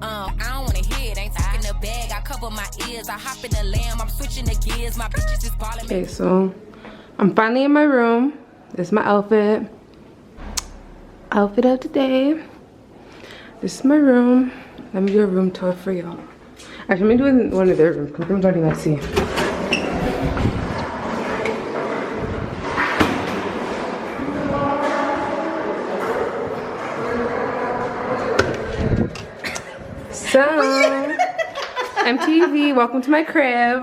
I don't wanna hear it. Ain't talking the bag. I cover my ears. I hop in the lamb. I'm switching the gears. My bitches is balling. Okay, so I'm finally in my room. This is my outfit. Outfit of the day. This is my room. Let me do a room tour for y'all. Actually, let me do it in one of their rooms because the room's already messy. So, MTV, welcome to my crib.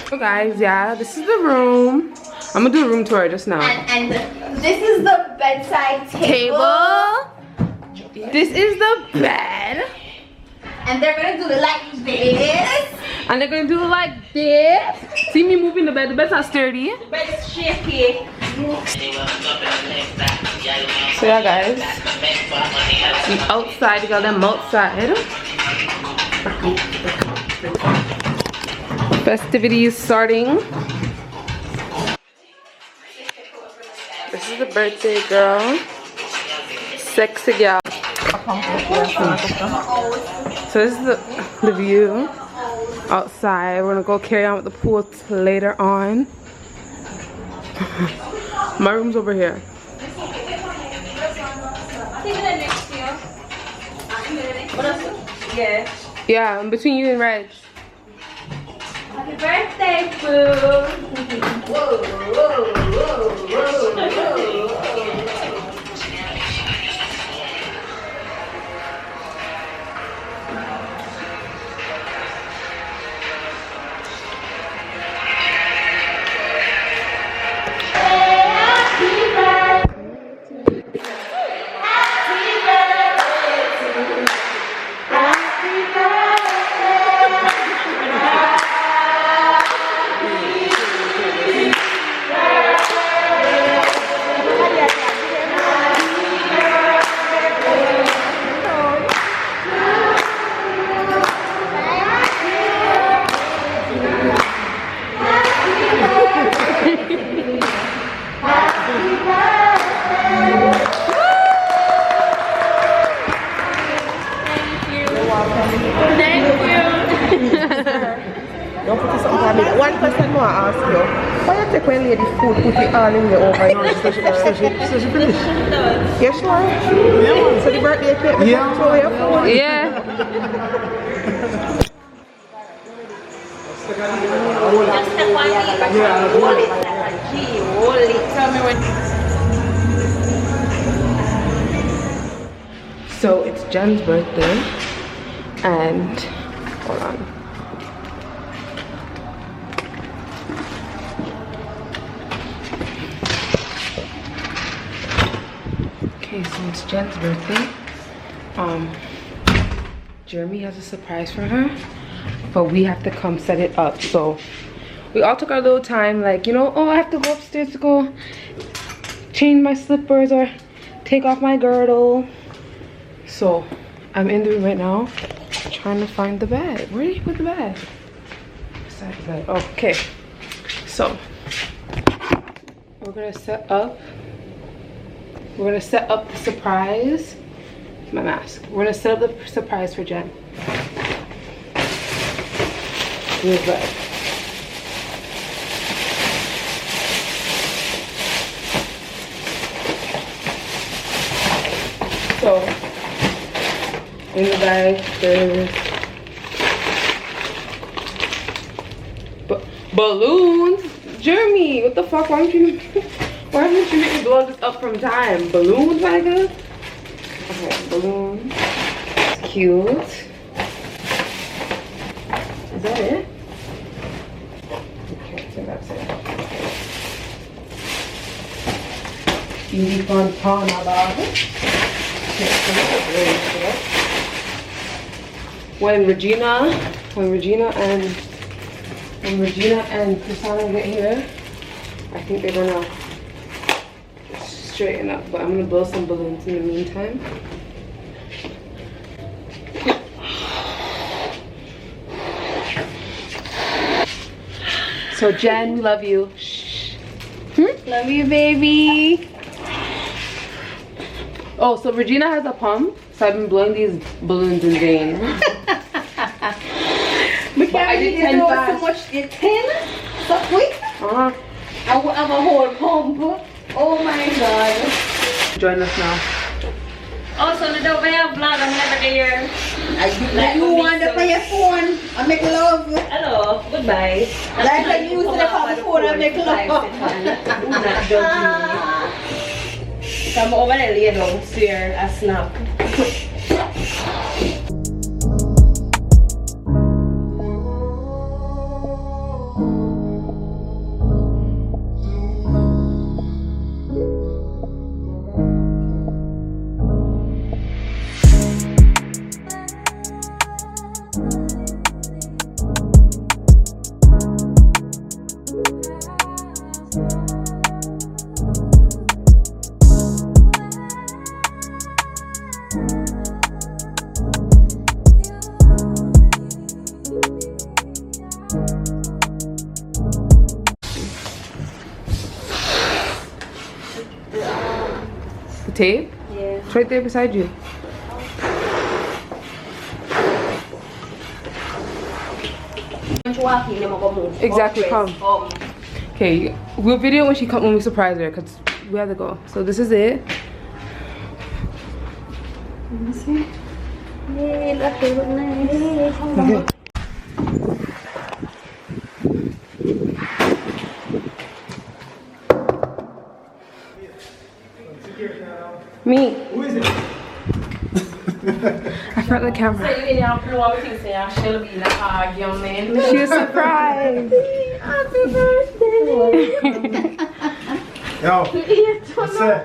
So guys, yeah, this is the room. I'm gonna do a room tour just now. And this is the bedside table. This is the bed. And they're gonna do it like this. And they're gonna do it like this. See me moving the bed. The bed's not sturdy. The bed is shaky. So yeah, guys, I'm outside. You got them outside. Festivities starting. This is the birthday girl. Sexy girl. So this is the view outside. We're gonna go carry on with the pool later on. My room's over here. Yeah, in between you and Reg. Happy birthday, food. Whoa, whoa, whoa, whoa, whoa. Don't put something on me. One person more ask you. Why you take when lady food, put it all in the oven? No, so she finished. You sure? Yeah. So the birthday cake, yeah. Throw your food? Yeah. Just the one hold it like a G. Hold it. Tell me when. So it's Jen's birthday, and hold on. Okay, so it's Jen's birthday. Jeremy has a surprise for her, but we have to come set it up. So we all took our little time, like, you know, oh, I have to go upstairs to go change my slippers or take off my girdle. So I'm in the room right now trying to find the bed. Where did you put the bed? Beside the bed. Okay, so we're gonna set up the surprise. My mask. We're gonna set up the surprise for Jen. Here's bed. So in the bag there's balloons. Jeremy, what the fuck? Why haven't you make me blow this up from time? Balloons, my god. Okay, balloons. It's cute. Is that it? Okay, so that's it. Beauty fun pawn about it. When Regina and Christina get here, I think they're gonna straighten up, but I'm gonna blow some balloons in the meantime. So Jen, we love you. Shh. Love you, baby. Oh, so Regina has a pump, so I've been blowing these balloons in vain. We can't really do so much. 10? So quick? I have a whole pump. Oh my god. Join us now. Also, the don't have vlog, I'm never there. You want to play your phone and make love? Hello, goodbye. Like when you use the phone and make love. Do not judge me. Come over there, lay down, swear, a snap. The tape? Yeah. It's right there beside you. Exactly, come. Okay, we'll video when she come when we surprise her because we have to go. So this is it. Let me see. Yay, look, they look nice. Okay. Me. Who is it? I forgot the camera. She was surprised. Happy birthday. Yo, what's that?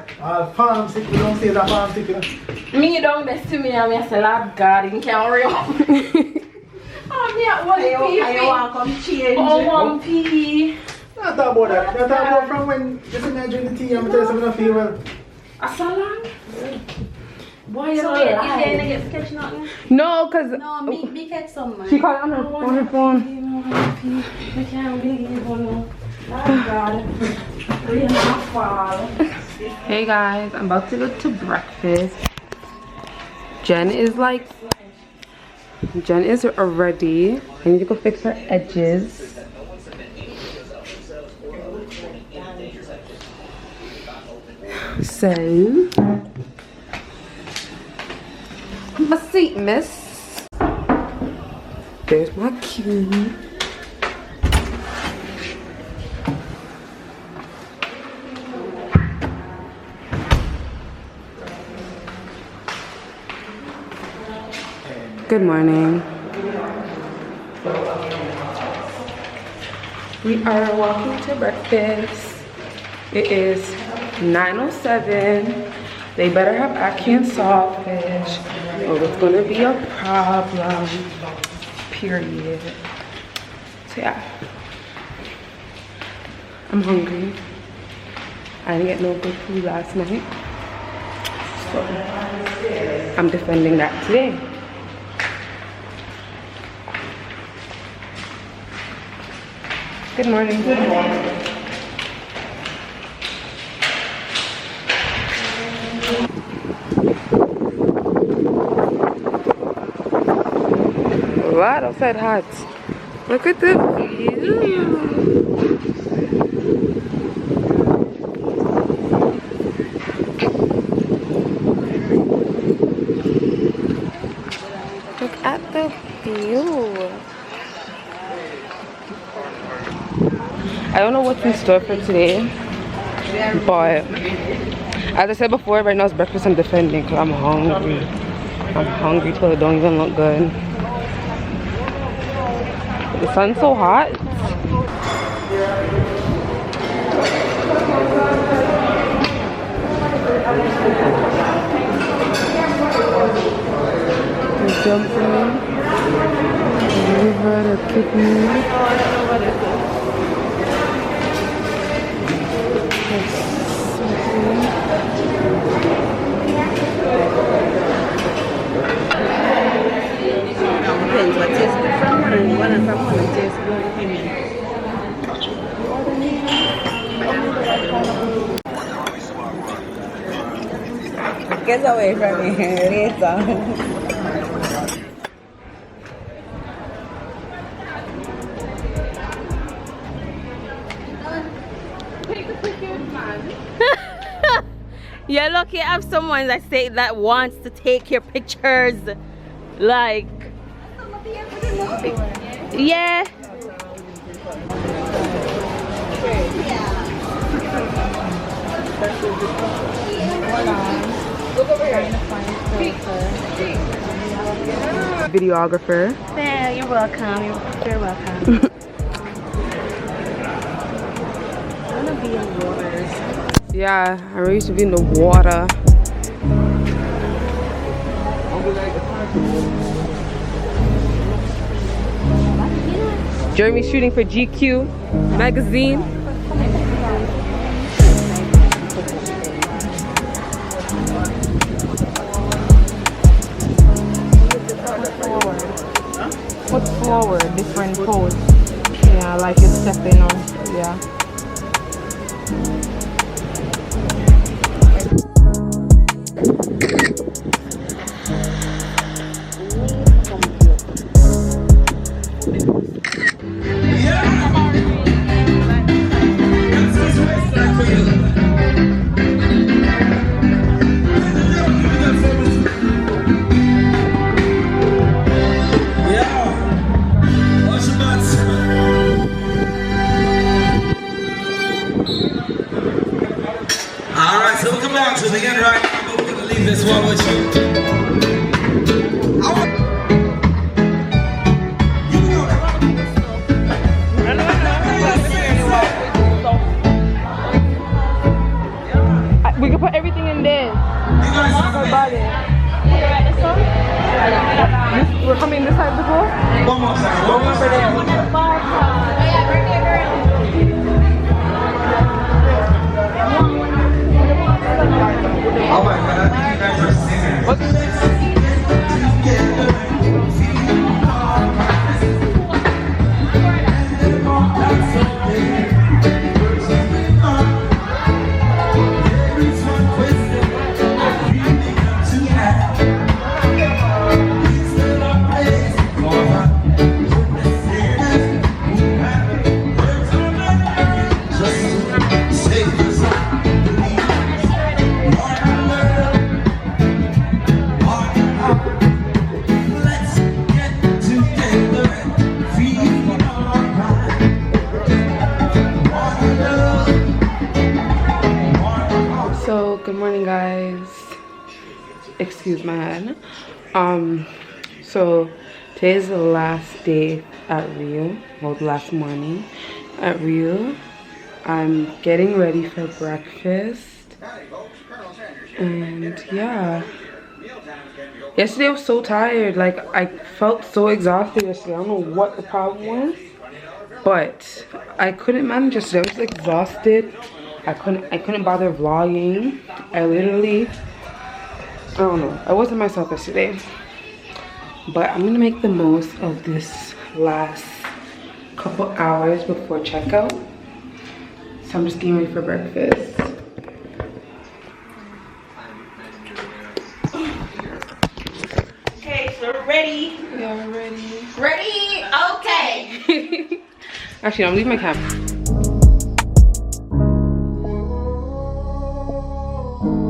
Farm stick, we don't say that farm stick. Me don't mess to me and me say, Lord God, you can't hurry up. Oh, me at 1p. I want to come change. Oh, 1p. Not talk about that. Not talk about from when just imagine the tea and tell someone I feel well. A salon? Boy, you're So, not is lying. there any sketch nothing? No, cause No, me get some man. she called on her phone. I can't believe it. Oh, God. We're not fall. Hey guys, I'm about to go to breakfast. Jen is ready. I need to go fix her edges. So, have a seat, miss. There's my key. Good morning. We are walking to breakfast. It is 9:07. They better have ackee and saltfish or it's gonna be a problem. Period. So yeah. I'm hungry. I didn't get no good food last night. So I'm defending that today. Good morning. Good morning. What? Outside hot. Look at the view. Look at the view. I don't know what's in store for today, but as I said before, right now it's breakfast I'm defending because I'm hungry. I'm hungry till it don't even look good. The sun's so hot. We're jumping. Liver, the kidney. Depends what tastes good from one and one and from one and tastes good opinion. Get away from me later. You're lucky you have someone that wants to take your pictures. Like, yeah. Videographer. Yeah, you're welcome. You're welcome. I wanna be in waters. Yeah, I used to be in the water. Jeremy's shooting for GQ magazine. Put forward different pose. Yeah, like you're stepping on. Yeah. Alright, so we'll come down to the end right now, but we're going to leave this one with you. We can put everything in there. We're coming this side before? One more time. One more time. Oh my God, I think you guys are So good morning, guys. Excuse my hand. So today is the last day at RIU. Well, the last morning at RIU. I'm getting ready for breakfast. And yeah. Yesterday I was so tired. Like, I felt so exhausted yesterday. I don't know what the problem was. But I couldn't manage yesterday. I was exhausted. I couldn't bother vlogging. I don't know. I wasn't myself yesterday. But I'm gonna make the most of this last couple hours before checkout. So I'm just getting ready for breakfast. Okay, so we're ready. Yeah, we're ready. Ready? Okay. Actually, I'm leaving my camera.